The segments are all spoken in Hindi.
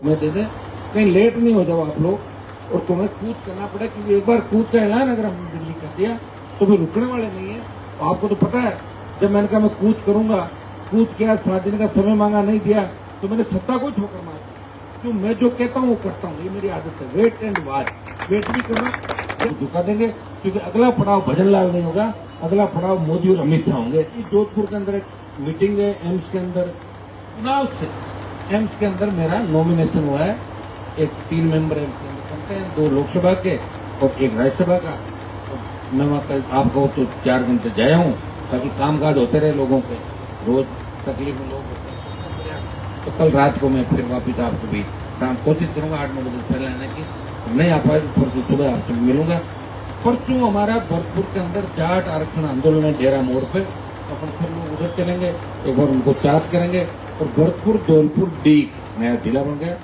तुम्हें दे दें, कहीं लेट नहीं हो जाओ आप लोग और तुम्हें कूच करना पड़े, क्योंकि एक बार कूच का ऐलान अगर हमने दिल्ली कर दिया तो फिर रुकने वाले नहीं है। तो आपको तो पता है, जब मैंने कहा मैं कूच करूंगा, कूच किया, 7 दिन का समय मांगा, नहीं दिया, तो मैंने सत्ता को ठोकर मार दी। क्यों, मैं जो कहता हूँ वो करता हूँ, ये मेरी आदत है। वेट एंड वॉच, वेट भी करना, झुका देंगे, क्योंकि अगला पड़ाव भजन लाल नहीं होगा, अगला पड़ाव मोदी और अमित शाह होंगे। जोधपुर के अंदर एक मीटिंग है, एम्स के अंदर चुनाव से एम्स के अंदर मेरा नॉमिनेशन हुआ है। एक 3 मेंबर एम्स के अंदर बनते हैं, 2 लोकसभा के और 1 राज्यसभा का। मैं वहाँ कल आपको तो 4 घंटे जाया हूँ, ताकि कामकाज होते रहे लोगों के, रोज तकलीफ में लोग होते हैं। तो कल रात को मैं फिर वापिस आपको भी शाम कोशिश करूंगा 8-9 बजे पहले आने की। नहीं आ पाए तो परसों सुबह आपसे मिलूंगा। परसों हमारा भरतपुर के अंदर जाट आरक्षण आंदोलन है, डेरा मोड़ पे, अपन सब लोग उधर चलेंगे, एक बार उनको चार्ज करेंगे। और भरतपुर धौलपुर डी नया जिला बन गया,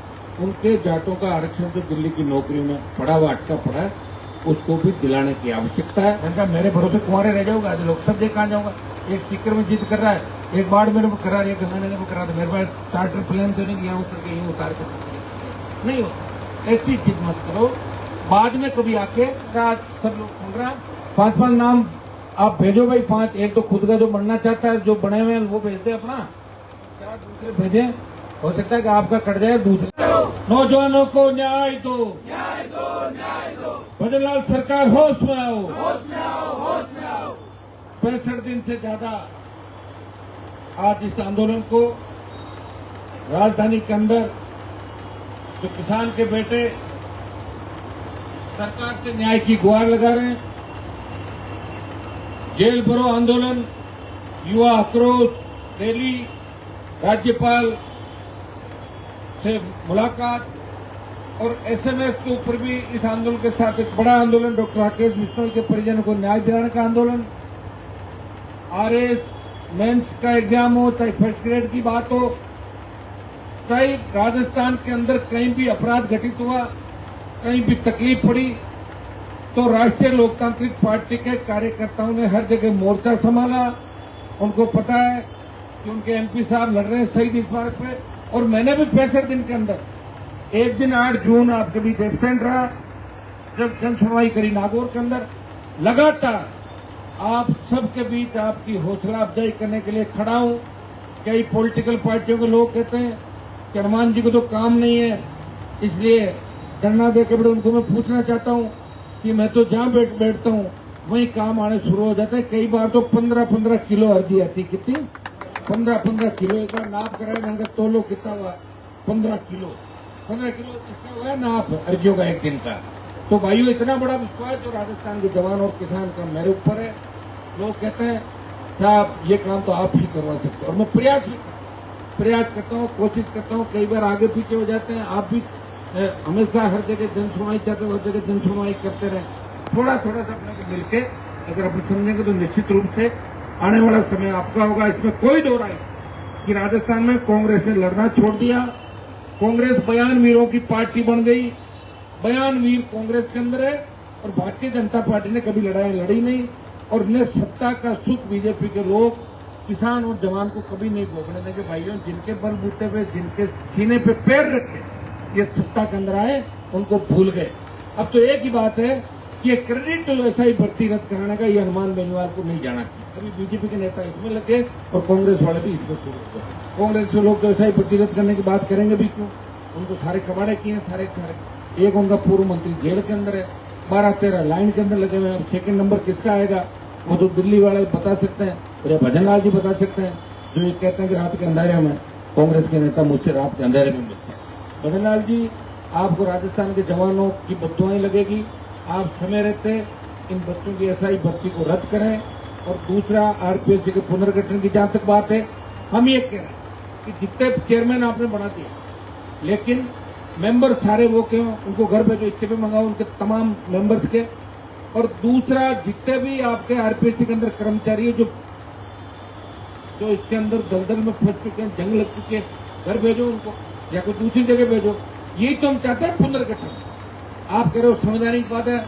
उनके जाटों का आरक्षण जो दिल्ली की नौकरी में पड़ा हुआ अटका पड़ा है, उसको भी दिलाने की आवश्यकता है। मैंने कहा मेरे भरोसे कुंवारे रह जाऊंगा, आज लोकसभा देख कहाँ जाऊंगा। एक सीकर में जीत कर रहा है, एक बाढ़ मेरे को करा, एक गंगानगर में करा, मेरे पास चार्टर प्लान तो नहीं, यहाँ उतर के यूँ उतार कर नहीं हो। ऐसी चीज मत करो, बाद में कभी आके सब लोग सुन रहा, 5-5 नाम आप भेजो भाई, 5, एक तो खुद का जो बनना चाहता है, जो बने हुए हैं वो भेज दे अपना, 4 दूसरे भेजे, हो सकता है कि आपका कट जाए दूसरे। नौजवानों को न्याय दो, न्याय दो, न्याय दो। भजन लाल सरकार होश में आओ, होश में आओ, होश में आओ। 65 दिन से ज्यादा आज इस आंदोलन को राजधानी के अंदर जो किसान के बेटे सरकार से न्याय की गुहार लगा रहे हैं, जेल भरो आंदोलन, युवा आक्रोश रैली, राज्यपाल से मुलाकात और एसएमएस के ऊपर भी इस आंदोलन के साथ एक बड़ा आंदोलन, डॉक्टर राकेश बिश्नोई के परिजनों को न्याय दिलाने का आंदोलन, आरएस मेंस का एग्जाम हो, चाहे फर्स्ट ग्रेड की बात हो, चाहे राजस्थान के अंदर कहीं भी अपराध घटित हुआ, कहीं भी तकलीफ पड़ी, तो राष्ट्रीय लोकतांत्रिक पार्टी के कार्यकर्ताओं ने हर जगह मोर्चा संभाला। उनको पता है कि उनके एमपी साहब लड़ रहे हैं शहीद इस बात पे। और मैंने भी 65 दिन के अंदर एक दिन 8 जून आपके बीच एबसेंट रहा, जब जन सुनवाई करी नागौर के अंदर। लगातार आप सबके बीच आपकी हौसला अफजाई करने के लिए खड़ा हूं। कई पॉलिटिकल पार्टियों के लोग कहते हैं कि हनुमान जी को तो काम नहीं है, इसलिए धरना दे के बड़े। उनको मैं पूछना चाहता हूं कि मैं तो जहां बैठता हूं वहीं काम आने शुरू हो जाते हैं। कई बार तो 15-15 किलो अर्जी आती, कितनी 15-15 किलो। एक बार नाप कराए, मैंने कहा तोलो कितना हुआ, 15 किलो इसका हुआ है नाप अर्जियों का एक दिन का। तो भाइयों, इतना बड़ा विश्वास जो राजस्थान के जवान और किसान का मेरे ऊपर है। लोग कहते हैं साहब ये काम तो आप ही करवा सकते हो, और मैं प्रयास करता हूँ, कोशिश करता हूँ। कई बार आगे पीछे हो जाते हैं, आप भी हमेशा हर जगह जन सुनवाई चाहते हो, हर जगह जन सुनवाई करते रहे। थोड़ा सा अपने मिलके अगर अपन समझेंगे तो निश्चित रूप से आने वाला समय आपका होगा। इसमें कोई दो राय कि राजस्थान में कांग्रेस ने लड़ना छोड़ दिया, कांग्रेस बयान वीरों की पार्टी बन गई। बयान वीर कांग्रेस के अंदर है और भारतीय जनता पार्टी ने कभी लड़ाई लड़ी नहीं, और न सत्ता का सुख बीजेपी के लोग किसान और जवान को कभी नहीं भोगने देंगे। भाइयों, जिनके बलबूते पे, जिनके सीने पे पैर रखे ये सत्ता के अंदर आए, उनको भूल गए। अब तो एक ही बात है कि क्रेडिट तो ऐसा ही भर्ती रद्द कराने का ये हनुमान बेनीवाल को नहीं जाना चाहिए। अभी बीजेपी के नेता इसमें लगे और कांग्रेस वाले भी इसमें शुरू हो गए। कांग्रेस के लोग तो ऐसा ही भर्ती रद्द करने की बात करेंगे भी क्यों? उनको सारे कबाड़े किए हैं, सारे। एक उनका पूर्व मंत्री जेल के अंदर है, 12-13 लाइन के अंदर लगे हुए हैं। 2nd नंबर किसका आएगा वो तो दिल्ली वाले बता सकते हैं, और भजन लाल जी बता सकते हैं, जो ये कहते हैं कि रात के अंधेरे में कांग्रेस के नेता मुझसे रात के अंधेरे में मिलते हैं। भजन लाल जी, आपको राजस्थान के जवानों की बददुआएं लगेगी। आप समय रहते इन बच्चों की एसआई भर्ती को रद्द करें। और दूसरा, आरपीएससी के पुनर्गठन की जहां तक बात है, हम ये कह रहे हैं कि जितने चेयरमैन आपने बना दिया, लेकिन मेंबर सारे वो क्यों, उनको घर भेजो, इस्तीफे मंगाओ उनके तमाम मेंबर्स के। और दूसरा, जितने भी आपके आरपीएससी के अंदर कर्मचारी है जो इसके अंदर दलदल में फंस चुके हैं, जंग लग चुके हैं, घर भेजो उनको या कोई दूसरी जगह भेजो। यही तो हम चाहते हैं, पुनर्गठन। आप कह रहे हो समझाने की बात है,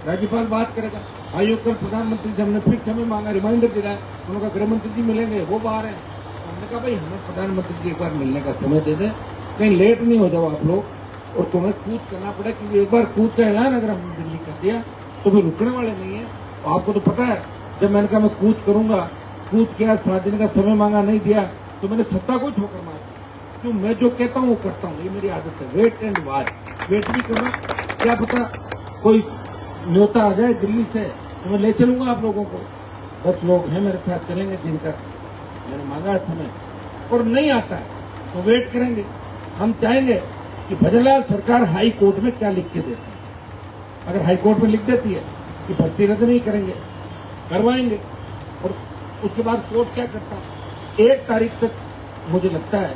राज्यपाल बात करेगा। आयोग कल प्रधानमंत्री से हमने फिर समय मांगा, रिमाइंडर दिलाया, उन्होंने कहा गृह मंत्री जी मिलेंगे, वो बाहर है। हमने कहा भाई हमें प्रधानमंत्री जी एक बार मिलने का समय दे दें, कहीं लेट नहीं हो जाओ आप लोग और तुम्हें कूच करना पड़े, क्योंकि एक बार कूच का ऐलान अगर हमने दिल्ली कर दिया तो फिर रुकने वाले नहीं है। आपको तो पता है, जब मैंने कहा मैं कूच करूंगा, कूच किया, 7 दिन का समय मांगा, नहीं दिया, तो मैंने सत्ता को ठोकर मार दी। क्यों, मैं जो कहता हूँ वो करता हूँ, ये मेरी आदत है। वेट एंड वॉच, वेट भी करना, क्या पता कोई न्योता आ जाए दिल्ली से तो मैं ले चलूंगा आप लोगों को। 10 लोग हैं मेरे साथ, चलेंगे जिनका मैंने मांगा है समय, और नहीं आता है तो वेट करेंगे। हम चाहेंगे कि भजनलाल सरकार हाई कोर्ट में क्या लिख के देती है। अगर हाई कोर्ट में लिख देती है कि भर्ती रद्द नहीं करेंगे, करवाएंगे, और उसके बाद कोर्ट क्या करता है, 1 तारीख तक मुझे लगता है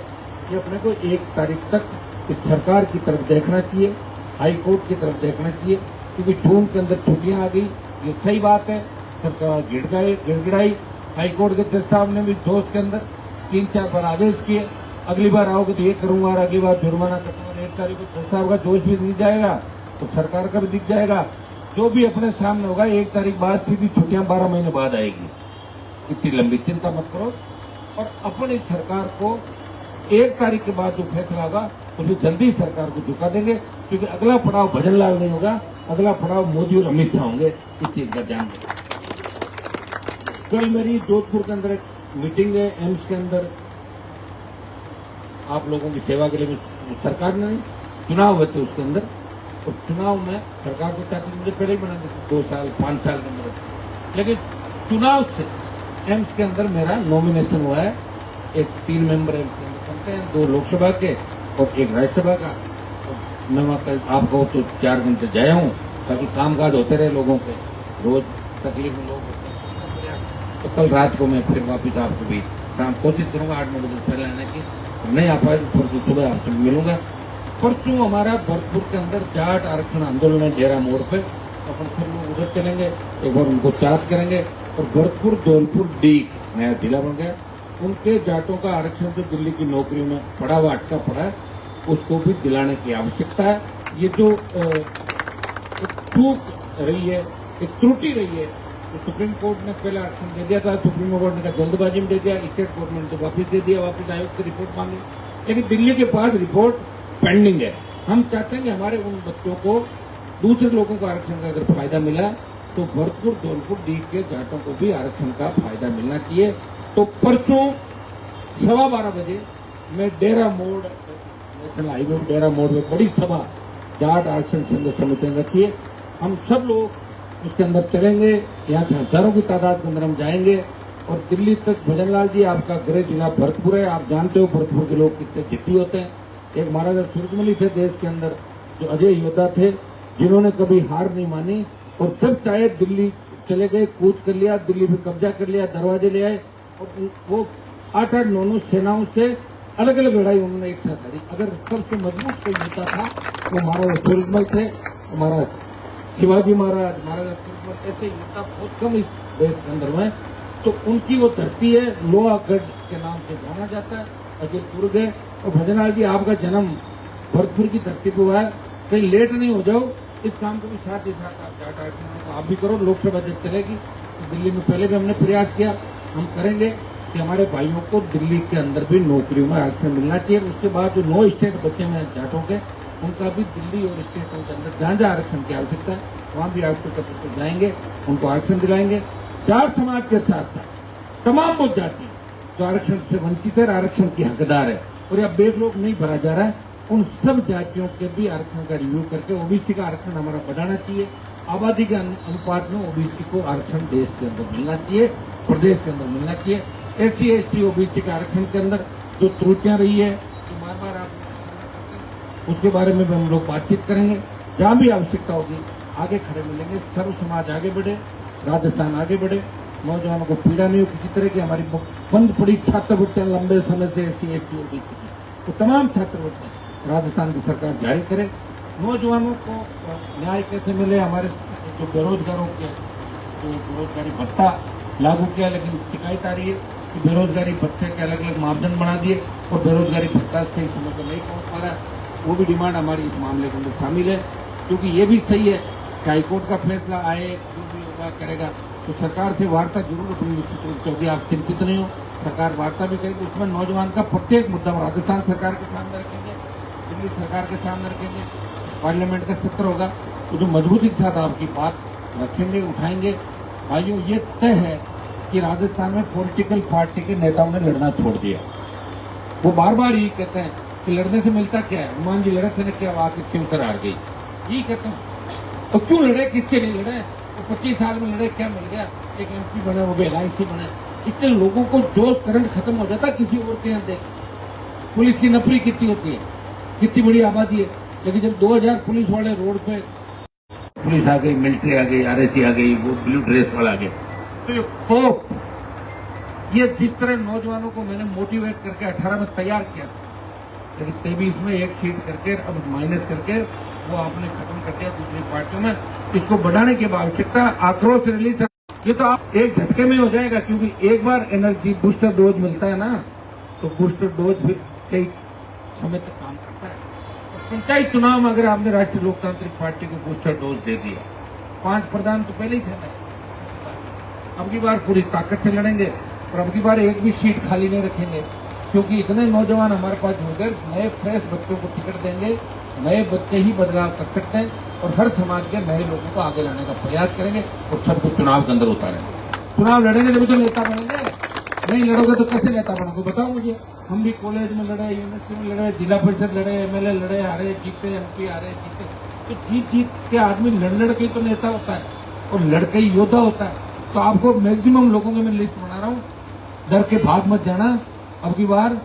कि अपने को 1 तारीख तक इस सरकार की तरफ देखना चाहिए, हाई कोर्ट की तरफ देखना चाहिए, क्योंकि जून के अंदर छुट्टियां आ गई, ये सही बात है। सरकार गिड़गिड़ाई, हाई कोर्ट के जज साहब ने भी जोश के अंदर 3-4 बार आदेश किए, अगली बार आओगे तो ये करूंगा और अगली बार जुर्माना करूंगा। 1 तारीख को जज साहब का जोश भी दिख जाएगा तो सरकार का भी दिख जाएगा। जो भी अपने सामने होगा 1 तारीख बाद सीधी छुट्टियां 12 महीने बाद आएगी। इतनी लंबी चिंता मत करो, और अपनी सरकार को 1 तारीख के बाद जो फैसला होगा तो फिर जल्दी सरकार को झुका देंगे, क्योंकि अगला पड़ाव भजनलाल नहीं होगा, अगला पड़ाव मोदी और अमित शाह होंगे। इस चीज का ध्यान दें। कल मेरी जोधपुर के अंदर एक मीटिंग है, एम्स के अंदर, आप लोगों की सेवा के लिए। सरकार ने चुनाव हुए थे उसके अंदर, और चुनाव में सरकार को चाहती मुझे पहले ही बना देती 2 साल 5 साल के अंदर, लेकिन चुनाव से एम्स के अंदर मेरा नॉमिनेशन हुआ है। एक 3 मेंबर एम्स के अंदर बनते हैं, 2 लोकसभा के और 1 राज्यसभा का। मैं वहां कल आपको तो 4 घंटे जाया हूँ, ताकि कामकाज होते रहे लोगों के, रोज तकलीफ में लोग होते हैं। तो कल रात को मैं फिर वापिस आपको भी शाम कोशिश करूंगा 8-9 बजे पहले आने की, नहीं आ पाए तो परसों सुबह आपसे मिलूंगा। परसों हमारा भरतपुर के अंदर जाट आरक्षण आंदोलन है, डेरा मोड़ पे, अपन फिर लोग उधर चलेंगे, एक बार उनको चार्ज करेंगे। और भरतपुर धौलपुर डी नया जिला बन गया, उनके जाटों का आरक्षण जो दिल्ली की नौकरी में पड़ा हुआ अटका पड़ा है, उसको भी दिलाने की आवश्यकता है। ये जो एक चूक रही है, एक त्रुटि रही है, तो सुप्रीम कोर्ट ने पहले आरक्षण दे दिया था, सुप्रीम कोर्ट ने कहा जल्दबाजी में दे दिया, स्टेट गवर्नमेंट ने वापिस दे दिया, वापिस आयोग से रिपोर्ट मांगी, लेकिन दिल्ली के पास रिपोर्ट पेंडिंग है। हम चाहते हैं कि हमारे उन बच्चों को, दूसरे लोगों को आरक्षण का अगर फायदा मिला तो भरतपुर धौलपुर डी के जाटों को भी आरक्षण का फायदा मिलना चाहिए। तो परसों 12:15 बजे मैं डेरा मोड़, नेशनल हाईवे डेरा मोड़ में बड़ी सभा जाट आरक्षण संघ समिति में रखिए। हम सब लोग उसके अंदर चलेंगे, यहाँ से हजारों की तादाद के अंदर हम जाएंगे, और दिल्ली तक। भजनलाल जी, आपका गृह जिला भरतपुर है, आप जानते हो भरतपुर के लोग कितने जिद्दी होते हैं। एक महाराजा सूरजमल थे देश के अंदर, जो अजय योद्धा थे, जिन्होंने कभी हार नहीं मानी, और जब चाहे दिल्ली चले गए, कूच कर लिया, दिल्ली में कब्जा कर लिया, दरवाजे ले आए, और वो 8-8, 9-9 सेनाओं से अलग अलग लड़ाई उन्होंने एक साथ लड़ी। अगर सबसे मजबूत कोई नेता था वो महाराजा सूरजमल थे, हमारा शिवाजी महाराज, महाराजा सूरजमल, ऐसे योद्धा बहुत कम इस देश के अंदर में। तो उनकी वो धरती है, लोहागढ़ के नाम से जाना जाता है, अजयपुर गए। और भजनलाल जी, आपका जन्म भरतपुर की धरती पर हुआ है, कहीं लेट नहीं हो जाओ, इस काम को भी साथ ही साथ आप जाट आरक्षण तो आप भी करो। लोकसभा जब चलेगी तो दिल्ली में पहले भी हमने प्रयास किया, हम करेंगे कि हमारे भाइयों को दिल्ली के अंदर भी नौकरियों में आरक्षण मिलना चाहिए। उसके बाद जो 9 स्टेट बचे हैं जाटों के, उनका भी दिल्ली और स्टेटों के अंदर जहां जहां आरक्षण की आवश्यकता है वहां भी आरक्षण करते जाएंगे, उनको आरक्षण दिलाएंगे। जाट समाज के साथ साथ तमाम वो जाति जो आरक्षण से वंचित है, आरक्षण की हकदार है, और या बेगलोग नहीं भरा जा रहा है, उन सब जातियों के भी आरक्षण का रिव्यू करके ओबीसी का आरक्षण हमारा बढ़ाना चाहिए। आबादी के अनुपात में ओबीसी को आरक्षण देश के अंदर मिलना चाहिए, प्रदेश के अंदर मिलना चाहिए। SC ST ओबीसी के आरक्षण के अंदर जो त्रुटियां रही है, जो बार बार आप, उसके बारे में भी हम लोग बातचीत करेंगे। जहां भी आवश्यकता होगी आगे खड़े मिलेंगे। सर्व समाज आगे बढ़े, राजस्थान आगे बढ़े, नौजवानों को पीड़ा नहीं हो किसी तरह की। हमारी बंद पड़ी छात्रवृत्तियां लंबे समय से SC ST ओबीसी की, तो तमाम छात्रवृत्तियां राजस्थान की सरकार जारी करे। नौजवानों को न्याय कैसे मिले, हमारे जो बेरोजगारों के जो बेरोजगारी भत्ता लागू किया, लेकिन शिकायत आ रही है कि बेरोजगारी भत्ते के अलग अलग मापदंड बना दिए और बेरोजगारी भत्ता सही समय पर नहीं पहुंच पा रहा है। वो भी डिमांड हमारी इस मामले के अंदर शामिल है, क्योंकि ये भी सही है कि हाईकोर्ट का फैसला आए, जो भी होगा करेगा, तो सरकार से वार्ता जरूर अपनी निश्चित रूप से होगी। आप चिंतित नहीं हो, सरकार वार्ता भी करेगी, उसमें नौजवान का प्रत्येक मुद्दा राजस्थान सरकार के सामने रखेंगे। दिल्ली सरकार के सामने रखेंगे, पार्लियामेंट का सत्र होगा, तो जो मजबूती के साथ आपकी बात रखेंगे, उठाएंगे। भाइयों, ये तय है कि राजस्थान में पॉलिटिकल पार्टी के नेताओं ने लड़ना छोड़ दिया। वो बार बार यही कहते हैं कि लड़ने से मिलता क्या है, हनुमान जी लड़े थे ना, क्या बात क्यों कर हार गई, यही कहते हैं। तो क्यों लड़े, किसके लिए लड़े? तो 25 साल में लड़े, क्या मिल गया? एक एमपी बने, वो भी एलआईसी बने। इससे लोगों को जोश करंट खत्म हो जाता। किसी और के यहाँ देख, पुलिस की नफरी कितनी होती है, कितनी बड़ी आबादी है, लेकिन जब 2000 पुलिस वाले रोड पे, पुलिस आ गई, मिलिट्री आ गई, आरएसी आ गई, वो ब्लू ड्रेस वाला आ गया, तो ये खौफ, ये जिस तरह नौजवानों को मैंने मोटिवेट करके 18 में तैयार किया, लेकिन 23 में एक सीट करके अब माइनस करके वो आपने खत्म कर दिया दूसरी पार्टियों में। इसको बढ़ाने की आवश्यकता, आक्रोश रिलीज, ये तो आप एक झटके में हो जाएगा, क्योंकि एक बार एनर्जी बूस्टर डोज मिलता है ना, तो बूस्टर डोज फिर कई समय तक काम करता है। और पंचायत चुनाव में अगर आपने राष्ट्रीय लोकतांत्रिक पार्टी को बूस्टर डोज दे दिया, 5 प्रधान तो पहले ही थे, अब की बार पूरी ताकत से लड़ेंगे और अब की बार एक भी सीट खाली नहीं रखेंगे, क्योंकि इतने नौजवान हमारे पास जुड़ गए, नए फ्रेश बच्चों को टिकट देंगे, नए बच्चे ही बदलाव कर सकते हैं और हर समाज के नए लोगों को आगे लाने का प्रयास करेंगे और सबको चुनाव के अंदर उतारेंगे। चुनाव लड़ेंगे तभी तो नेता बनेंगे, नहीं लड़ोगे तो कैसे नेता बनोगे? बताओ मुझे। हम भी कॉलेज में लड़े, यूनिवर्सिटी में लड़े, जिला परिषद लड़े, एमएलए लड़े, हारे जीते, एमपी हारे जीते, तो जीत जीत के आदमी लड़ के तो नेता होता है और लड़के ही योद्धा होता है। तो आपको मैक्सिमम लोगों की मैं लिस्ट बना रहा हूँ, डर के भाग मत जाना। अब की बार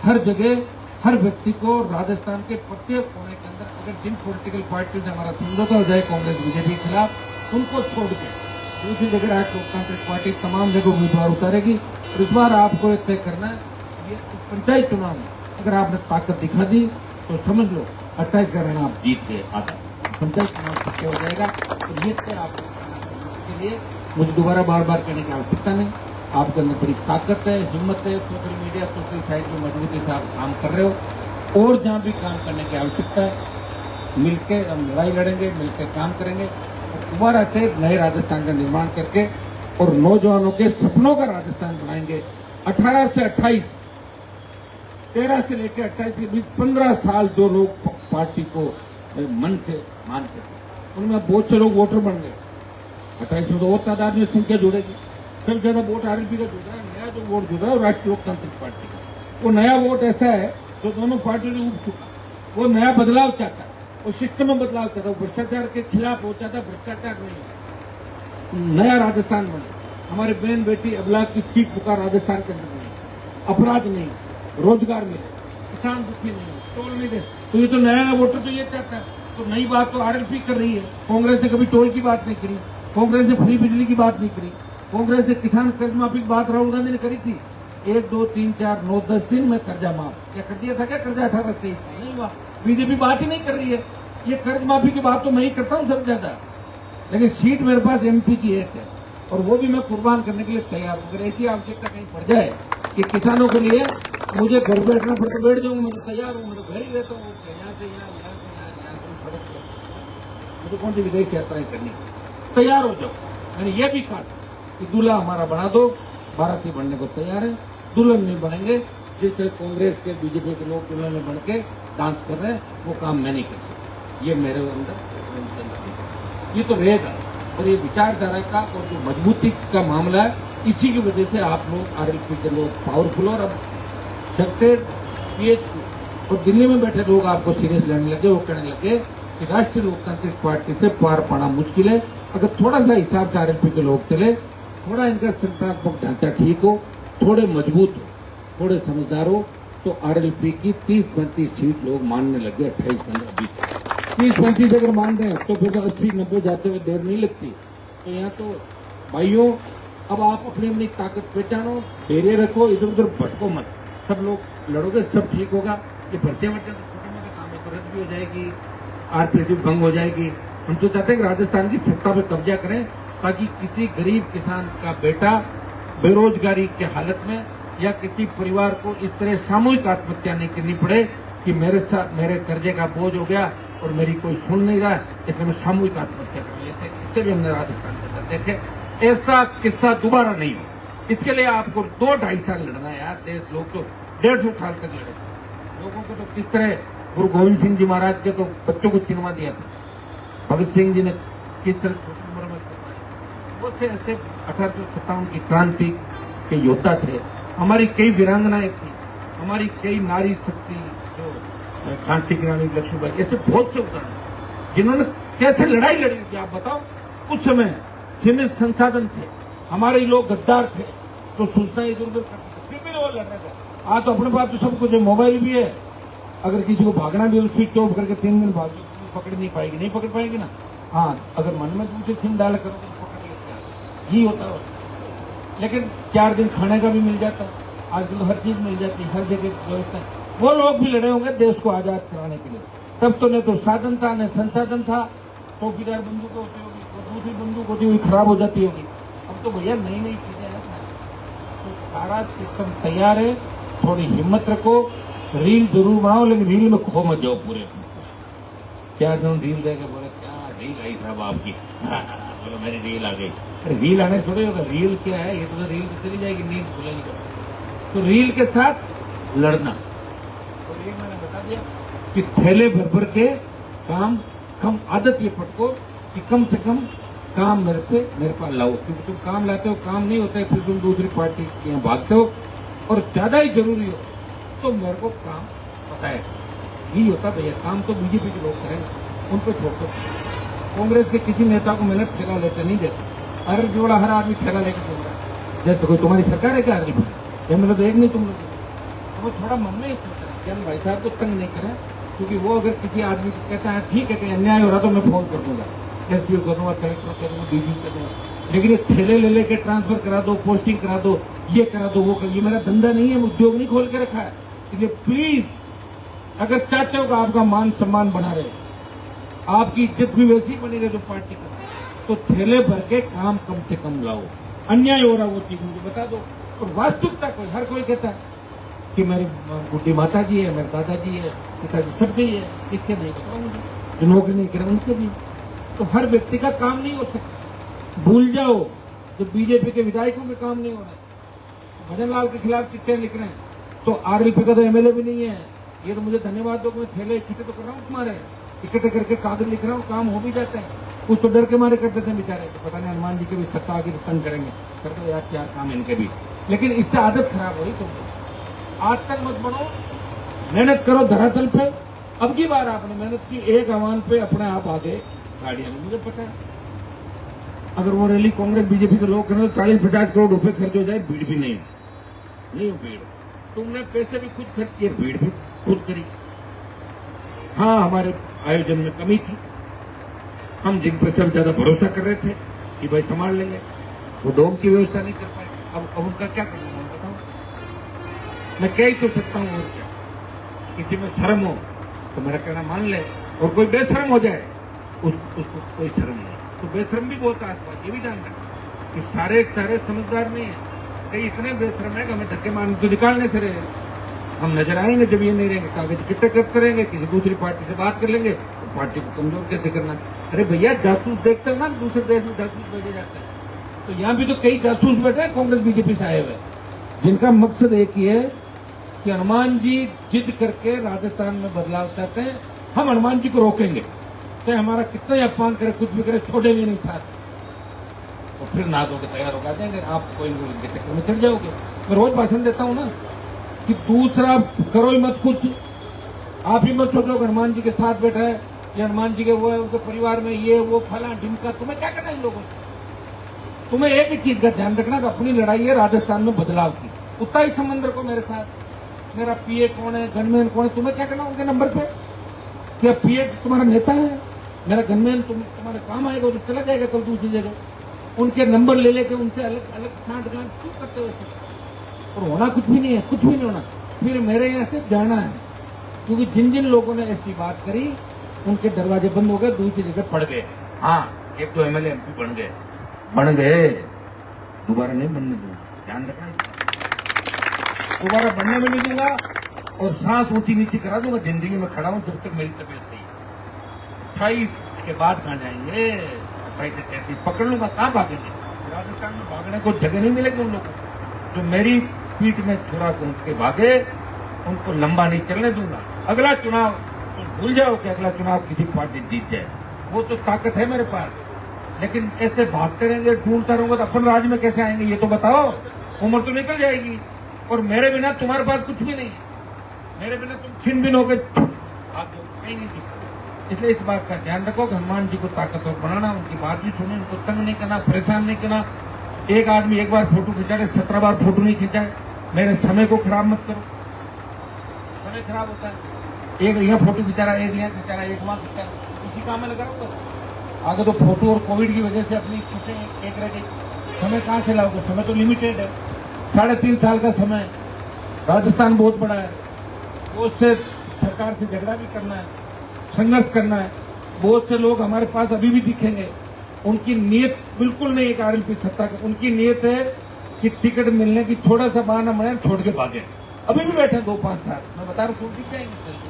हर जगह हर व्यक्ति को राजस्थान के प्रत्येक कोने के अंदर, अगर जिन पॉलिटिकल पार्टी से हमारा समझौता हो जाए कांग्रेस बीजेपी के खिलाफ, उनको छोड़ के दूसरी जगह राष्ट्रीय लोकतांत्रिक पार्टी तमाम जगह उम्मीदवार उतारेगी। और इस बार आपको तय करना है, ये पंचायत चुनाव में अगर आपने ताकत दिखा दी तो समझ लो 28 का रन आप जीत गए, आधा पंचायत चुनाव सत्य हो जाएगा। और ये तय आपको के लिए मुझे दोबारा बार बार कहने की आवश्यकता नहीं। आपके अंदर बड़ी ताकत है, हिम्मत है, सोशल मीडिया, सोशल साइट में मजबूती से आप काम कर रहे हो और जहां भी काम करने की आवश्यकता है, मिलकर हम लड़ाई लड़ेंगे, मिलकर काम करेंगे और दोबारा से नए राजस्थान का निर्माण करके और नौजवानों के सपनों का राजस्थान बनाएंगे। 18 से 28, 13 से लेकर 28 के बीच 15 साल जो लोग पार्टी को मन से मानते थे, उनमें बहुत से लोग वोटर बन गए। 28 में तो और तादाद में संख्या जुड़ेगी। सबसे ज्यादा वोट आरएलपी का जुड़ रहा है, नया जो वोट जुड़ रहा है वो राष्ट्रीय लोकतांत्रिक पार्टी का। वो नया वोट ऐसा है जो दोनों पार्टियों ने उठ चुका, वो नया बदलाव चाहता है, वो सिस्टम में बदलाव चाहता है, भ्रष्टाचार के खिलाफ हो चाहता है, भ्रष्टाचार नहीं, नया राजस्थान बने, हमारे बहन बेटी अबला की सीट पुकार राजस्थान के अंदर नहीं, अपराध नहीं, रोजगार मिले, किसान दुखी नहीं, टोल नहीं दे। तो ये तो नया वोटर तो ये चाहता है। तो नई बात तो आरएलपी कर रही है। कांग्रेस ने कभी टोल की बात नहीं करी, कांग्रेस ने फ्री बिजली की बात नहीं करी, कांग्रेस ने किसान कर्ज माफी की बात राहुल गांधी ने करी थी। 1, 2, 3, 4, 9, 10 दिन में कर्जा माफ क्या कर दिया था? क्या कर्जा 18 से नहीं हुआ? बीजेपी बात ही नहीं कर रही है। ये कर्ज माफी की बात तो मैं ही करता हूँ सबसे ज्यादा, लेकिन सीट मेरे पास एमपी की एक है और वो भी मैं कुर्बान करने के लिए तैयार हूँ। अगर ऐसी आवश्यकता कहीं पड़ जाए कि किसानों के लिए मुझे घर बैठना पड़ता, बैठ जाऊंगा, मैं तो तैयार हूँ, मैं तो घर ही रहता हूँ, यहाँ से यहाँ, यहाँ से यहाँ, यहाँ से सड़क, मुझे कौन सी विदेश यात्राएं करनी, तैयार हो जाओ। मैंने ये भी कहा कि दूल्हा हमारा बना दो, बाराती बनने को तैयार है, दुल्हन नहीं बनेंगे। जिस कांग्रेस के बीजेपी के लोग दुल्हन में बन के डांस कर रहे हैं, वो काम मैं नहीं कर सकता। ये मेरे अंदर ये तो रहेगा। और ये विचारधारा का और जो मजबूती का मामला है, इसी की वजह से आप लोग आरएलपी के लोग पावरफुल और अब सकते पीएच और दिल्ली में बैठे लोग आपको सीरियस लेने लगे, वो कहने लगे कि राष्ट्रीय लोकतांत्रिक पार्टी से पार पाना मुश्किल है। अगर थोड़ा सा हिसाब से आरएलपी के लोग चले, थोड़ा इनका संगठनात्मक ढांचा ठीक हो, थोड़े मजबूत हो, थोड़े समझदार हो, तो आरएलपी की 30-35 सीट लोग मानने लगे। 28-15-20 30-35 अगर मान रहे हैं तो फिर 80-90 जाते हुए देर नहीं लगती। तो यहाँ तो भाइयों, अब आप अपनी अपनी ताकत पहचानो, धैर्य रखो, इधर उधर भटको मत। सब लोग लड़ोगे, सब ठीक होगा। ये भर्ती वर्ती तो छोटे मोटे काम है, तो रद्द भी हो जाएगी, आरपीएससी भंग हो जाएगी। हम तो चाहते हैं कि राजस्थान की सत्ता पे कब्जा करें, ताकि किसी गरीब किसान का बेटा बेरोजगारी के हालत में या किसी परिवार को इस तरह सामूहिक आत्महत्या नहीं करनी पड़े कि मेरे साथ मेरे कर्जे का बोझ हो गया और मेरी कोई सुन नहीं रहा, इसलिए मैं सामूहिक आत्महत्या कर लेते। इससे भी हमने राजस्थान के अंदर देखे, ऐसा किस्सा दोबारा नहीं हो। इसके लिए आपको 2-2.5 साल लड़ना है यार। देश लोग तो 150 साल तक लड़े, लोगों को तो किस तरह गुरु गोविंद सिंह जी महाराज के तो बच्चों को चिन्हवा दिया था। भगत सिंह जी ने किस तरह छोटी उम्र में वो से ऐसे 1857 की क्रांति के योद्धा थे। हमारी कई वीरांगनाएं थी, हमारी कई नारी शक्ति जो झांसी की रानी लक्ष्मीबाई, ऐसे बहुत से उदाहरण जिन्होंने कैसे लड़ाई लड़ी थी आप बताओ। उस समय सीमित संसाधन थे, हमारे लोग गद्दार थे तो सूचना इधर उधर करते थे, फिर भी वो लड़ रहे थे। आज तो अपने पास तो सब कुछ है, मोबाइल भी है, अगर किसी को भागना भी है स्विच ऑफ करके 3 दिन भाग पकड़ नहीं पाएगी, नहीं पकड़ पाएगी ना। हाँ, अगर मन में दूसरे सिम डाल करो तो पकड़ लेते हैं, यही होता है। लेकिन 4 दिन खाने का भी मिल जाता है, आजकल हर चीज मिल जाती है, हर जगह व्यवस्था है। वो लोग भी लड़े होंगे देश को आजाद कराने के लिए, तब तो न तो साधन था न संसाधन था। टोपीदार बंदूक होती होगी, तो दूसरी बंदूक होती हुई खराब हो जाती होगी। अब तो भैया नई नई चीजें हैं, तो सारा सिस्टम तैयार है। थोड़ी हिम्मत रखो, रील जरूर बनाओ लेकिन रील में खो मत जाओ पूरे। क्या जो रील देखे बोले क्या रील आई साहब आपकी, बोलो मेरी रील आ गई। अरे रील आने थोड़ी होगा, रील क्या है, ये तो रील चली जाएगी, नींद खुलेगी। तो रील के साथ लड़ना, तो रील मैंने बता दिया कि थैले भर भर के काम कम, आदत ये पटको कि कम से कम काम मेरे पास लाओ, क्योंकि तुम काम लाते हो, काम नहीं होता है फिर तुम दूसरी पार्टी के यहाँ भागते हो। और ज्यादा ही जरूरी हो तो मेरे को काम पता है, यही होता भैया। काम तो बीजेपी के लोग करेंगे, उन पर छोड़ दो। कांग्रेस के किसी नेता को मैंने ठेला लेते नहीं देते, हर जोड़ा हर आदमी ठेला लेकर चल रहा है। जैसे कोई तुम्हारी सरकार है क्या आदमी, ये मतलब एक नहीं तुम लोग, तो वो थोड़ा मन में ही सोच रहे हैं कि भाई साहब को तंग नहीं करें, क्योंकि वो अगर किसी आदमी को कहता है ठीक है कि अन्याय हो रहा तो मैं फोन कर दूंगा, एसपीओ कर दूंगा, कलेक्टर कर दूंगा, डीजी कर दूंगा। लेकिन ये ठेले ले लेके ट्रांसफर करा दो, पोस्टिंग करा दो, ये करा दो, वो कर, ये मेरा धंधा नहीं है, उद्योग नहीं खोल के रखा है। इसलिए प्लीज अगर चाहते हो कि आपका मान सम्मान बना रहे, आपकी इज्जत भी वैसी बनी रहे जो पार्टी का, तो ठेले भर के काम कम से कम लाओ। अन्याय हो रहा वो चीज मुझे बता दो। और वास्तविकता कोई हर कोई कहता है कि मेरी बुढ़ी माता जी है, मेरे दादाजी है, पिताजी सब भी है, इसके नहीं बताओ मुझे, जो नौकरी नहीं करे उनके भी। तो हर व्यक्ति का काम नहीं हो सकता। भूल जाओ जो बीजेपी के विधायकों के काम नहीं हो रहा, भजन लाल के खिलाफ चिट्ठे लिख रहे हैं, तो आरएलपी का तो एमएलए भी नहीं है। ये तो मुझे धन्यवाद दो कि मैं ठेले इकट्ठे तो कर रहा हूँ, तुम्हारे इकट्ठे करके कागज लिख रहा हूँ, काम हो भी जाता है। कुछ तो डर के मारे करते थे बेचारे, तो पता नहीं हनुमान जी के भी सत्ता आगे तंग करेंगे, कर दो यार क्या काम इनके भी। लेकिन इससे आदत खराब हो रही तुम। आज तक मत बढ़ो, मेहनत करो धरातल पे। अब की बार आपने मेहनत की, एक आह्वान पे अपने आप आगे गाड़ियां में, मुझे पता है अगर वो रैली कांग्रेस बीजेपी के लोग करें तो 40-50 करोड़ रुपए खर्च हो जाए, भीड़ भी नहीं हो भीड़। तुमने पैसे भी खुद खर्च किए, भीड़ भी खुद करी। हाँ, हमारे आयोजन में कमी थी, हम जिन पर सब ज्यादा भरोसा कर रहे थे कि भाई संभाल लेंगे, वो डोम की व्यवस्था नहीं कर पाए। अब उनका क्या करना बताओ, मैं कह ही तो सकता हूँ और क्या। किसी में शर्म हो तो मेरा कहना मान ले, और कोई बेशर्म हो जाए उसको कोई शर्म नहीं। तो बेशर्म भी बहुत आसपास, ये भी जान रहे कि सारे समझदार नहीं है, कई इतने बेशर्म है कि हमें धक्के मारने तो निकालने से रहे। हम नजर आएंगे जब ये नहीं रहेंगे, कागज इकट्ठे करते रहेंगे, किसी दूसरी पार्टी से बात कर लेंगे, तो पार्टी को कमजोर कैसे करना। अरे भैया जासूस देखते हो ना, दूसरे देश में जासूस भेजे जाते हैं, तो यहाँ भी तो कई जासूस बैठे हैं कांग्रेस बीजेपी से आए हुए, जिनका मकसद एक ही है कि हनुमान जी जिद करके राजस्थान में बदलाव चाहते हैं, हम हनुमान जी को रोकेंगे, चाहे हमारा कितना ही अपमान करे, कुछ भी करे, छोड़ेंगे नहीं साथ। तो फिर ना धो के तैयार होगा देंगे, आप कोई इनके चक्कर में चढ़ जाओगे। मैं रोज भाषण देता हूं ना कि दूसरा करो ही मत कुछ, आप ही मत सोचो हनुमान जी के साथ बैठा है, या हनुमान जी के वो है, उनके परिवार में ये वो फला ढिमका, तुम्हें क्या करना इन लोगों से। तुम्हें एक ही चीज का ध्यान रखना कि अपनी लड़ाई है राजस्थान में बदलाव की। उतना ही समंदर को मेरे साथ, मेरा पीए कौन है, गनमैन कौन है, तुम्हें क्या करना उनके नंबर पे। क्या पीए तुम्हारा नेता है, मेरा गनमैन तुम्हारे काम आएगा, तो चला जाएगा कल दूसरी जगह। उनके नंबर ले लेके उनसे अलग अलग सांठगांठ क्यों करते हो। और होना कुछ भी नहीं है, कुछ भी नहीं होना। फिर मेरे यहाँ से जाना है, क्योंकि जिन जिन लोगों ने ऐसी बात करी उनके दरवाजे बंद हो गए, दूसरी जगह पड़ गए। हाँ, 1-2 एमएलए एमपी बन गए, दोबारा नहीं बनने दूंगा, ध्यान रखना, दोबारा बनने में नहीं दूंगा। और सांस ऊंची नीचे करा दूंगा, जिंदगी में खड़ा हूं जब तक मेरी तबीयत सही। 28 के बाद कहां जाएंगे, 28 से 33 पकड़ लूंगा, कहां भागेंगे। राजस्थान में भागने को जगह नहीं मिलेगी उन लोगों को। जो मेरी पीठ में छुरा घूंट के भागे, उनको लंबा नहीं चलने दूंगा। अगला चुनाव तो भूल जाओ कि अगला चुनाव किसी पार्टी जीत जाए, वो तो ताकत है मेरे पास। लेकिन ऐसे भागते रहेंगे, ढूंढता रहूंगा तो अपन राज में कैसे आएंगे ये तो बताओ। उम्र तो निकल जाएगी और मेरे बिना तुम्हारे पास कुछ भी नहीं है। मेरे बिना तुम छिन बिन होकर आपको कहीं नहीं दिखता। इसलिए इस बात का ध्यान रखो कि हनुमान जी को ताकतवर बनाना, उनकी बात भी सुने, उनको तंग नहीं करना, परेशान नहीं करना। एक आदमी एक बार फोटो खिंचा के 17 बार फोटो नहीं खिंचाए। मेरे समय को खराब मत करो, समय खराब होता है। एक यहाँ फोटो खिंचा रहा है, एक यहाँ खिंचा रहा है, एक वहां खिंचा रहा है, इसी काम में लगा रहा। आगे तो फोटो और कोविड की वजह से अपनी चीजें एक रह गई। समय कहाँ से लाओगे? समय तो लिमिटेड है, 3.5 साल का समय। राजस्थान बहुत बड़ा है, बहुत से सरकार से झगड़ा भी करना है, संघर्ष करना है। बहुत से लोग हमारे पास अभी भी दिखेंगे, उनकी नीयत बिल्कुल नहीं है आरएलपी सत्ता की। उनकी नीयत है कि टिकट मिलने की थोड़ा सा बहाना बने, छोड़ के भागे। अभी भी बैठे 2-5 साल, मैं बता रहा हूँ, दिख जाएंगे जल्दी।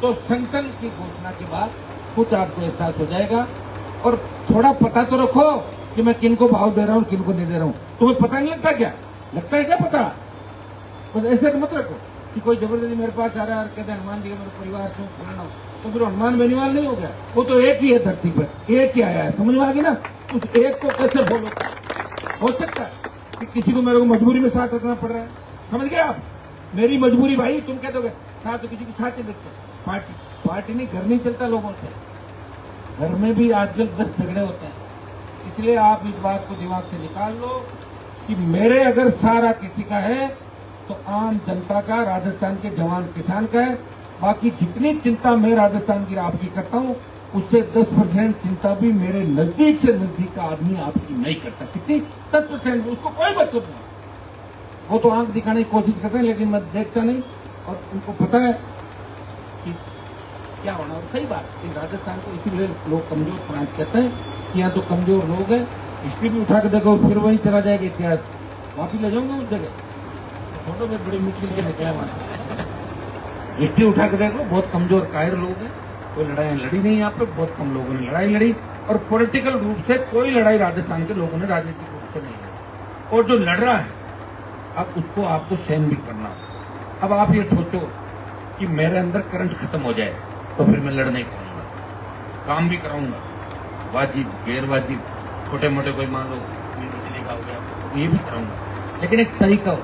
तो संगठन की घोषणा के बाद कुछ आपको एहसास हो जाएगा। और थोड़ा पता तो रखो कि मैं किनको भाव दे रहा हूँ, किनको नहीं दे रहा हूँ। तुम्हें पता नहीं लगता क्या? लगता है क्या पता? बस ऐसे मत रखो कि कोई जबरदस्ती मेरे पास आ रहा है और कहते हैं हनुमान जी का मेरे परिवार से फलाना, तो फिर हनुमान बेनीवाल नहीं हो गया। वो तो एक ही है धरती पर, एक ही आया है, समझ में आ गई ना? उस एक को कैसे फॉलो हो सकता है कि किसी को मेरे को मजबूरी में साथ रखना पड़ रहा है? समझ गए आप? मेरी मजबूरी भाई, तुम कह दोगे साथ तो किसी के साथ ही रखते। पार्टी नहीं, घर नहीं चलता लोगों से। घर में भी आजकल 10 झगड़े होते हैं। इसलिए आप इस बात को दिमाग से निकाल लो कि मेरे अगर सारा किसी का है तो आम जनता का, राजस्थान के जवान किसान का है। बाकी जितनी चिंता मैं राजस्थान की आपकी करता हूं, उससे 10% चिंता भी मेरे नजदीक से नजदीक का आदमी आपकी नहीं करता। कितनी? 10%। उसको कोई मतलब नहीं। वो तो आंख दिखाने की कोशिश करते हैं, लेकिन मैं देखता नहीं। और उनको पता है कि क्या होना। और सही बात, इन राजस्थान को इसीलिए लोग कमजोर प्रांत कहते हैं कि यहाँ तो कमजोर लोग हैं। हिस्ट्री भी उठा के देखो, फिर वहीं चला जाएगा इतिहास, वापिस ले जाऊंगा उस जगह। फोटो में बड़ी मुश्किल के निकला वहां। हिस्ट्री उठा के देखो, बहुत कमजोर कायर लोग हैं। कोई लड़ाई लड़ी नहीं यहाँ पे, बहुत कम लोगों ने लड़ाई लड़ी। और पॉलिटिकल रूप से कोई लड़ाई राजस्थान के लोगों ने राजनीतिक रूप से नहीं लड़ी। और जो लड़ रहा है अब उसको आपको सहन भी करना। अब आप ये सोचो कि मेरे अंदर करंट खत्म हो जाए तो फिर मैं लड़ नहीं पाऊंगा, काम भी कराऊंगा, वाजिब गैर वाजिब, छोटे मोटे कोई मान लो बिजली का हो गया, ये भी कराऊंगा। लेकिन एक तरीका हो,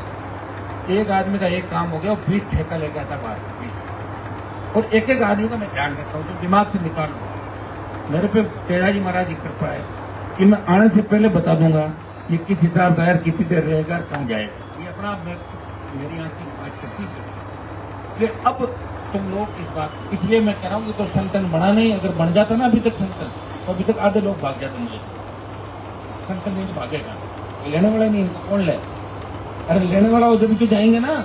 एक आदमी का एक काम हो गया और 20 ठेका लेके आता बाहर, 20। और एक आदमी का मैं ध्यान रखता हूँ, तो दिमाग से निकाल लो। मेरे पे तेजाजी महाराज की कृपा है कि मैं आने से पहले बता दूंगा ये किस हिसाब का किसी देर रहेगा, कहाँ जाएगा। ये अपना मेरी आंख की बात करती है। अब तुम लोग इस बात, इसलिए मैं कह रहा हूँ तो संगठन बना नहीं। अगर बन जाता ना अभी तक संगठन, तो अभी तक आधे लोग भाग जाते मुझे। संगठन नहीं भागेगा, लेने वाला नहीं, कौन ले? अरे लेने वाला हो जब तो जाएंगे ना,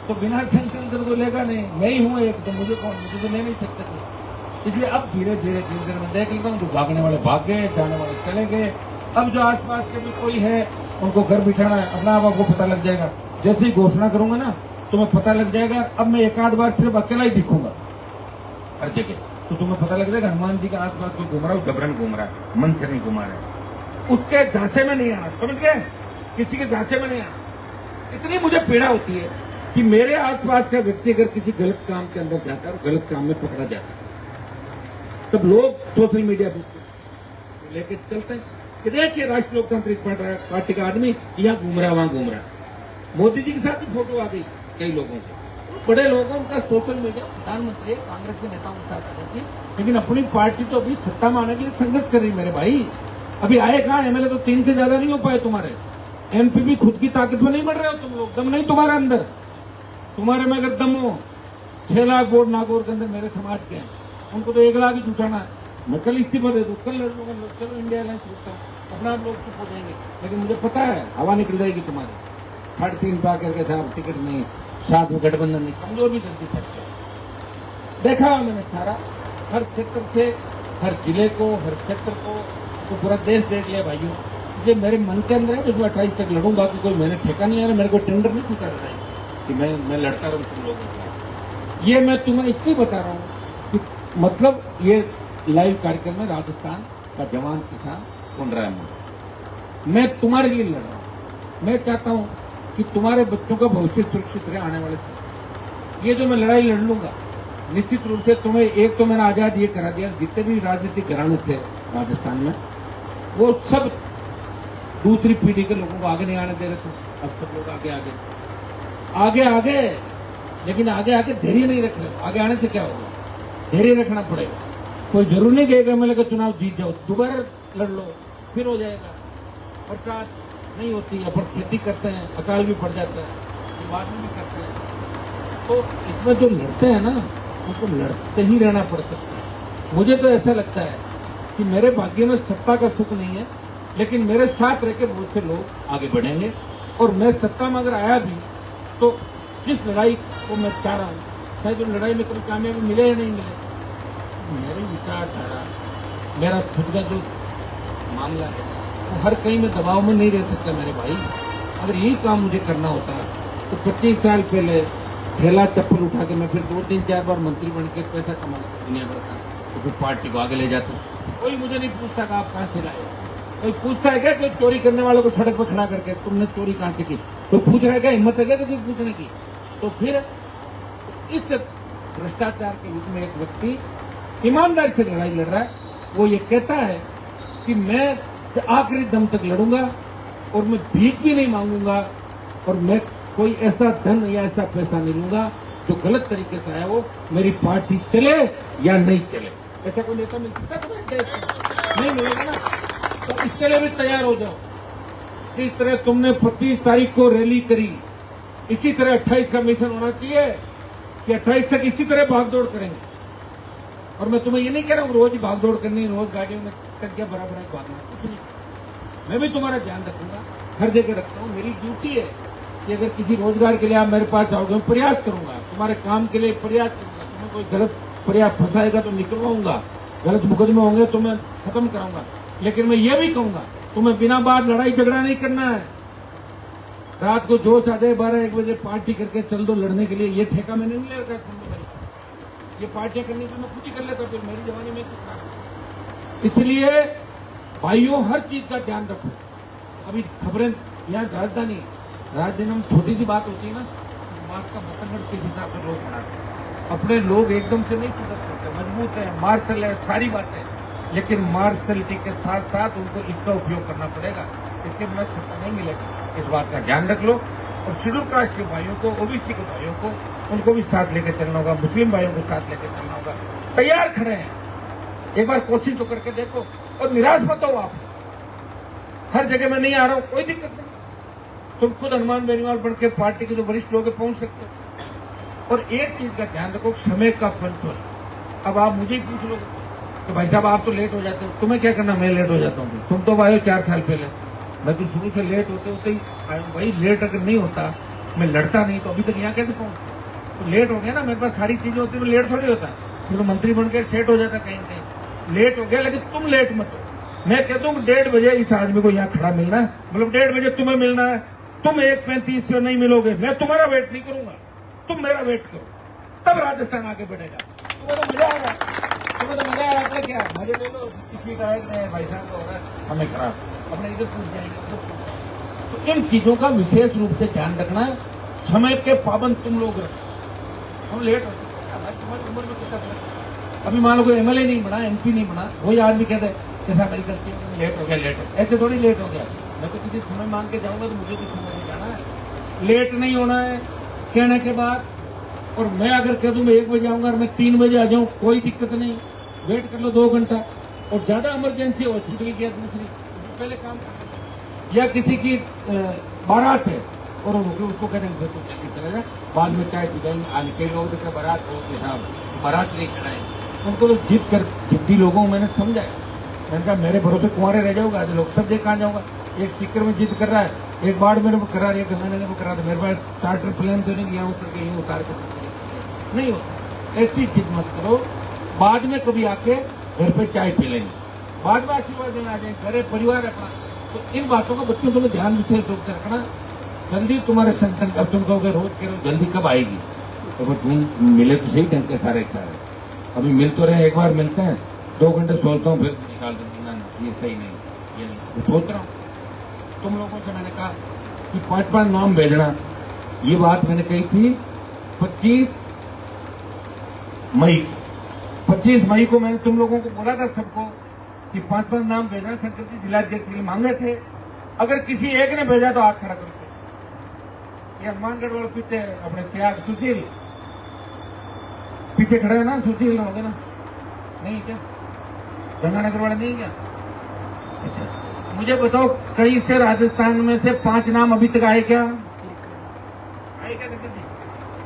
तो बिना संगठन तो लेगा नहीं। मैं ही हूँ एक, तो मुझे कौन, मुझे तो ले नहीं सकते थे। इसलिए अब धीरे धीरे मैं देख लेता हूँ, जो भागने वाले भाग गए, जाने वाले चले गए। अब जो आसपास के भी कोई है उनको घर बिठाना है, अपना आप आपको पता लग जाएगा। जैसे ही घोषणा करूंगा ना तुम्हें पता लग जाएगा। अब मैं एक आध बार सिर्फ अकेला ही दिखूंगा हर जगह, तो तुम्हें पता लग जाएगा हनुमान जी के आसपास कोई घूम रहा है, घबरन घूम रहा है, मन से नहीं घुमा रहा है। उसके झांसे में नहीं आना, समझ गए? किसी के झांसे में नहीं आना। इतनी मुझे पीड़ा होती है कि मेरे आसपास का व्यक्ति अगर किसी गलत काम के अंदर जाता है, गलत काम में पकड़ा जाता है, तब लोग सोशल मीडिया पर लेके चलते हैं कि देखिए राष्ट्रीय लोकतांत्रिक पार्टी का आदमी यहाँ घूम रहा है, वहां घूम रहा है। मोदी जी के साथ भी फोटो आ गई कई लोगों से, बड़े लोगों का सोशल मीडिया, प्रधानमंत्री कांग्रेस के नेताओं के साथ आ थी। लेकिन अपनी पार्टी तो अभी सत्ता में आने के लिए संघर्ष कर रही मेरे भाई। अभी आए कहाँ? एमएलए तो 3 से ज्यादा नहीं हो पाए तुम्हारे। एमपी भी खुद की ताकत में नहीं बढ़ रहे हो तुम लोग, दम नहीं तुम्हारे अंदर। तुम्हारे में अगर दम हो, 6 लाख वोट नागौर के अंदर मेरे समाज के हैं, उनको तो 1 लाख ही जुटाना है। मैं कल इस्तीफा दे दूं, कल लड़ लूंगा, चलो इंडिया अलायंस छूटता हूं, अपना आप लोग चुप हो जाएंगे। लेकिन मुझे पता है हवा निकल जाएगी तुम्हारी। 3.5 पा करके साहब टिकट नहीं, साथ में गठबंधन नहीं, कमजोर भी जल्दी सकते। देखा मैंने सारा, हर सेक्टर से, हर जिले को, हर सेक्टर को, तो पूरा देश देख लिया भाइयों। ये मेरे मन के अंदर है कि मैं 28 तक लड़ूंगा, कि कोई मैंने ठेका नहीं है, मेरे को टेंडर नहीं छूटा रहा है कि मैं लड़ता रहूं तुम लोगों के। ये मैं तुम्हें इसलिए बता रहा हूं कि मतलब ये लाइव कार्यक्रम में राजस्थान का जवान किसान सुन रहा है। मैं तुम्हारे लिए लड़ रहा हूं। मैं चाहता हूं कि तुम्हारे बच्चों का भविष्य सुरक्षित रहे आने वाले समय। ये जो मैं लड़ाई लड़ लूंगा, निश्चित रूप से तुम्हें एक तो मैंने आजाद ये करा दिया, जितने भी राजनीतिक घराने थे राजस्थान में वो सब दूसरी पीढ़ी के लोगों को आगे नहीं आने दे रहे थे। अब सब लोग आगे आगे आगे आगे, लेकिन आगे आगे धैर्य नहीं रख रहे। आगे आने से क्या होगा, धैर्य रखना पड़ेगा। कोई जरूर नहीं कहेगा एमएलए का चुनाव जीत जाओ, दोबारा लड़ लो, फिर हो जाएगा। बरसात नहीं होती, अपन खेती करते हैं, अकाल भी पड़ जाता है, बाद में भी करते हैं। तो इसमें जो लड़ते हैं ना, उनको लड़ते ही रहना पड़ सकता है। मुझे तो ऐसा लगता है कि मेरे भाग्य में सत्ता का सुख नहीं है, लेकिन मेरे साथ रह के बहुत से लोग आगे बढ़ेंगे। और मैं सत्ता में अगर आया भी तो जिस लड़ाई को मैं चाह रहा हूँ, चाहे जो लड़ाई में कभी कामयाबी मिले या नहीं मिले, मेरी विचारधारा, मेरा खुद का जो मामला है वो हर कहीं में दबाव में नहीं रह सकता मेरे भाई। अगर यही काम मुझे करना होता तो 25 साल पहले ठेला चप्पल उठा के मैं फिर 2-3-4 बार मंत्री बन के पैसा कमा दुनिया भर का, तो फिर पार्टी को आगे ले जाता। कोई मुझे नहीं पूछता कि आप कहां से लाए। कोई पूछता है क्या कोई चोरी करने वालों को सड़क पर खड़ा करके तुमने चोरी कहां से की? कोई पूछ रहा है क्या? हिम्मत है क्या किसी पूछने की? तो फिर इस भ्रष्टाचार के रूप में एक व्यक्ति ईमानदारी से लड़ाई लड़ रहा है, वो ये कहता है कि मैं आखिरी दम तक लड़ूंगा और मैं भीख भी नहीं मांगूंगा और मैं कोई ऐसा धन या ऐसा पैसा नहीं लूंगा जो गलत तरीके से आया वो मेरी पार्टी चले या नहीं चले। ऐसा कोई नेता मिल सकता है? नहीं मिलेगा ना। तो इसके लिए भी तैयार हो जाओ। जिस तरह तुमने 25 तारीख को रैली करी, इसी तरह 28 का मिशन होना चाहिए कि 28 तक इसी तरह भागदौड़ करेंगे। और मैं तुम्हें ये नहीं कह रहा हूं रोज भागदौड़ करनी, रोज गाड़ियों में टंकियां बराबर भागना, कुछ नहीं। मैं भी तुम्हारा ध्यान रखूंगा, हर जगह रखता हूं। मेरी ड्यूटी है कि अगर किसी रोजगार के लिए आप मेरे पास आओगे, मैं प्रयास करूंगा, तुम्हारे काम के लिए प्रयास करूंगा। तुम्हें कोई गलत प्रयास फंसाएगा तो निकलवाऊंगा, गलत मुकदमे होंगे तो मैं खत्म कराऊंगा। लेकिन मैं ये भी कहूंगा, तुम्हें बिना बात लड़ाई झगड़ा नहीं करना है। रात को जोश आ जाए 12-1 बजे पार्टी करके चल दो लड़ने के लिए, ये ठेका मैंने नहीं ले रखा। ये पार्टियां करनी तो मैं खुद ही कर लेता, फिर मेरी जवानी में कुछ। इसलिए भाइयों हर चीज का ध्यान रखो। अभी खबरें यहाँ राजधानी में छोटी सी बात होती है ना, बात का बतंगड़ किस हिसाब से लोग बनाते हैं। अपने लोग एकदम से नहीं सुधर सकते, मजबूत है, मार्शल है, सारी बातें, लेकिन मार्शलिटी के साथ साथ उनको इसका उपयोग करना पड़ेगा। इसके बिना सत्ता नहीं मिलेगी। इस बात का ध्यान रख लो। और शेड्यूल कास्ट के भाइयों को, ओबीसी के भाइयों को, उनको भी साथ लेकर चलना होगा, मुस्लिम भाइयों को साथ लेकर चलना होगा। तैयार खड़े हैं, एक बार कोशिश तो करके देखो और निराश मत हो। आप हर जगह में नहीं आ रहा हूं, कोई दिक्कत नहीं। तुम खुद हनुमान बेनीवाल बन के पार्टी के जो वरिष्ठ लोग पहुंच सकते हो। और एक चीज का ध्यान रखो, समय का कंट्रोल। अब आप मुझे ही पूछ लोगे तो भाई साहब आप तो लेट हो जाते हो, तुम्हें क्या करना, मैं लेट हो जाता हूँ। तुम तो आए हो 4 साल पहले, मैं तो शुरू से लेट होते होते ही आया हूँ। भाई लेट अगर नहीं होता, मैं लड़ता नहीं तो अभी तक यहाँ कैसे पहुंचता? तो लेट हो गया ना, मेरे पास सारी चीजें होती, मैं लेट थोड़ी होता। फिर मंत्री बनकर सेट हो जाता कहीं कहीं। लेट हो गया, लेकिन तुम लेट मत हो। मैं कहता हूँ 1:30 बजे इस आदमी को यहाँ खड़ा मिलना है, मतलब 1:30 बजे तुम्हें मिलना है। तुम 1:35 पे नहीं मिलोगे, मैं तुम्हारा वेट नहीं करूंगा, तुम मेरा वेट करो, तब राजस्थान आगे बढ़ेगा। तुम्हें तो मजा आ रहा है, तुम्हें तो मजा आ रहा है। क्या मजे ले लो, किसी का है भाई साहब हो रहा है हमें खराब, अपने इधर पूछ जाएंगे। तो इन चीजों का विशेष रूप से ध्यान रखना है। समय के पाबंद तुम लोग रखो। हम लेट हो तुम्हारी उम्र में कितना फर्क। अभी मान लो कोई एमएलए नहीं बना, एमपी नहीं बना, वही आदमी कहते कैसा मेरी गलती है, लेट हो गया, लेट हो गया। ऐसे थोड़ी लेट हो गया। मैं तो किसी समय मांग के जाऊंगा तो मुझे भी समय नहीं जाना है। लेट नहीं होना है कहने के बाद। और मैं अगर कह दूं मैं 1 बजे आऊंगा और मैं 3 बजे आ जाऊं, कोई दिक्कत नहीं, वेट कर लो 2 घंटा। और ज्यादा इमरजेंसी हो, छुट्टी की दूसरी पहले काम कर, या किसी की बारात है और उसको कहते हैं तो जल्दी चला जाए, बाद में चाय पी जाएंगे। आने कई लोग देखते बारात हो गए साहब, बारात नहीं चढ़ाएंगे। उनको तो जिद्दी लोगों मैंने समझाया। मैंने कहा मेरे भरोसे कुंवारे रह जाओगे, आज लोग सब देख कहाँ जाऊंगा। एक सीकर में जिद कर रहा है, एक बार मेरे को करा रही है, मैंने को करा था, मेरे पास चार्टर प्लेन तो नहीं, यहाँ उतर के यहीं उतार के नहीं होता। ऐसी जिद मत करो। बाद में कभी आके घर पे चाय पी लेंगे, बाद में आशीर्वाद देना आ जाए, घरे परिवार अपना। तो इन बातों का बच्चों को ध्यान विशेष रूप से रखना। जल्दी तुम्हारे संगठन, अब तुम कहोगे रोज कह रहे जल्दी कब आएगी, तो तुम मिले तो सही ढंग के सारे। अभी मिल तो रहे, एक बार मिलते हैं 2 घंटे सोचता हूँ, फिर निकाल दूंगा ये सही नहीं, ये नहीं सोच रहा हूँ। तुम लोगों से मैंने कहा कि 5-5 नाम भेजना, ये बात मैंने कही थी 25 मई 25 मई को मैंने तुम लोगों को बोला था सबको कि 5-5 नाम भेजना। शंकर जी जिलाध्यक्ष के लिए मांगे थे, अगर किसी एक ने भेजा तो हाथ खड़ा करते। ये हनुमानगढ़ वाले पीछे अपने त्याग सुशील पीछे खड़े है ना, सुशील होंगे ना, नहीं क्या गंगानगर वाले नहीं क्या? अच्छा मुझे बताओ, कई से राजस्थान में से 5 नाम अभी तक आए क्या? आए क्या शंकर जी?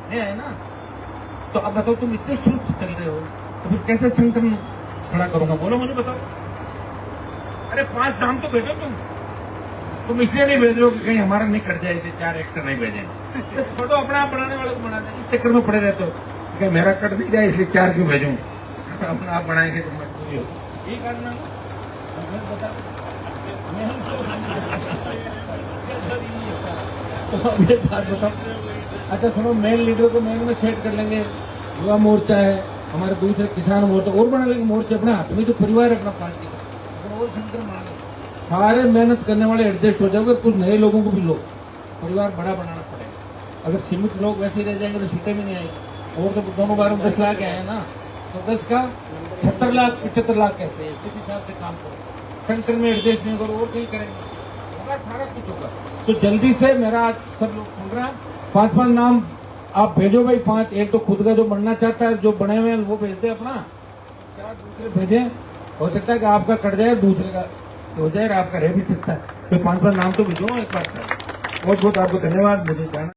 नहीं आए ना। तो अब बताओ, तुम इतने सुस्त चल रहे हो तो फिर कैसे संगठन खड़ा करूंगा? बोलो मुझे बताओ। अरे 5 नाम तो भेजो तुम इसलिए नहीं भेज रहे हो कि कहीं हमारा नहीं कट जाए, 4 एक्स्ट्रा नहीं भेजे। तो फोटो अपना आप बनाने वाले को बना दे, इस चक्कर में पड़े रहते हो कि मेरा कट नहीं जाए इसलिए 4 क्यों भेजूं? अपना आप बनाएंगे तो मजबूरी हो, यही कारण है। बता तो अब ये बात बताओ। अच्छा सुनो, मेन लीडर को मेन में सेट कर लेंगे, युवा मोर्चा है हमारे, दूसरे किसान मोर्चा और बना लेंगे मोर्चे अपने हाथ में, जो परिवार है अपना पार्टी का, और संगठन बना लेंगे। सारे मेहनत करने वाले एडजस्ट हो जाओगे, कुछ नए लोगों को भी लो, परिवार बड़ा बनाना पड़ेगा। अगर सीमित लोग वैसे ही रह जाएंगे तो सीटें भी नहीं आएगी। और तो दोनों बार 10 लाख आए हैं ना, तो 10 का 70 लाख 75 लाख कैसे, इस हिसाब से काम करो। सेंटर में एडजस्ट नहीं करो और कहीं करेंगे, होगा सारा कुछ होगा। तो जल्दी से मेरा आज सब लोग सुन रहा, 5-5 नाम आप भेजो भाई। 5 एक तो खुद का जो बनना चाहता है, जो बने हुए हैं वो भेज दे अपना, 4 दूसरे भेजें। हो सकता है कि आपका कट जाए, दूसरे का हो जाए, आपका रह भी सकता है। तो 5-5 नाम तो भेजो एक बार। बहुत बहुत आपको धन्यवाद। मुझे जाना